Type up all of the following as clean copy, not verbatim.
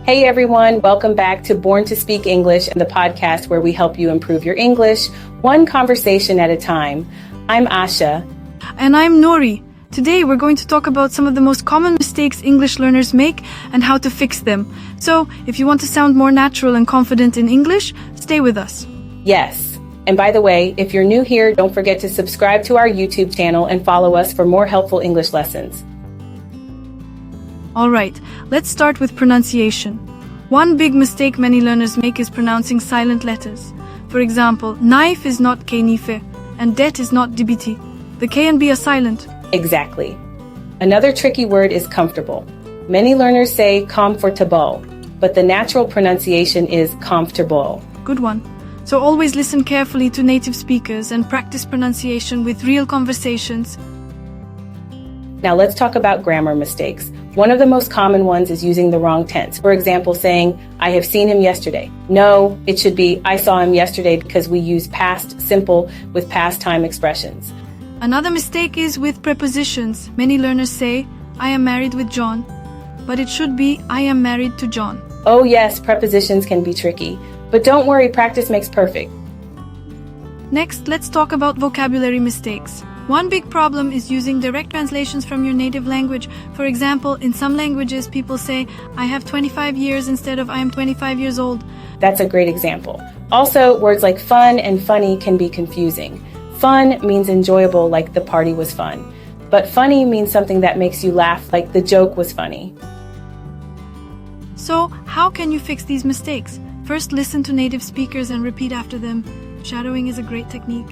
Hey everyone, welcome back to Born to Speak English, the podcast where we help you improve your English, one conversation at a time. I'm Asha. And I'm Nori. Today we're going to talk about some of the most common mistakes English learners make and how to fix them. So, if you want to sound more natural and confident in English, stay with us. Yes. And by the way, if you're new here, don't forget to subscribe to our YouTube channel and follow us for more helpful English lessons. Alright, let's start with pronunciation. One big mistake many learners make is pronouncing silent letters. For example, knife is not knife and det is not dibiti. The K and B are silent. Exactly. Another tricky word is comfortable. Many learners say comfortable, but the natural pronunciation is comfortable. Good one. So always listen carefully to native speakers and practice pronunciation with real conversations. Now let's talk about grammar mistakes. One of the most common ones is using the wrong tense. For example, saying, I have seen him yesterday. No, it should be, I saw him yesterday, because we use past simple with past time expressions. Another mistake is with prepositions. Many learners say, I am married with John, but it should be, I am married to John. Oh yes, prepositions can be tricky, but don't worry, practice makes perfect. Next, let's talk about vocabulary mistakes. One big problem is using direct translations from your native language. For example, in some languages, people say, I have 25 years instead of I am 25 years old. That's a great example. Also, words like fun and funny can be confusing. Fun means enjoyable, like the party was fun. But funny means something that makes you laugh, like the joke was funny. So, how can you fix these mistakes? First, listen to native speakers and repeat after them. Shadowing is a great technique.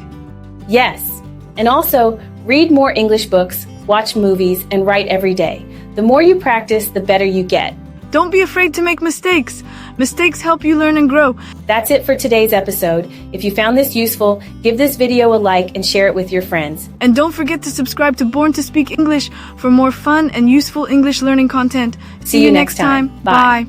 Yes. And also, read more English books, watch movies, and write every day. The more you practice, the better you get. Don't be afraid to make mistakes. Mistakes help you learn and grow. That's it for today's episode. If you found this useful, give this video a like and share it with your friends. And don't forget to subscribe to Born to Speak English for more fun and useful English learning content. See you next time. Bye.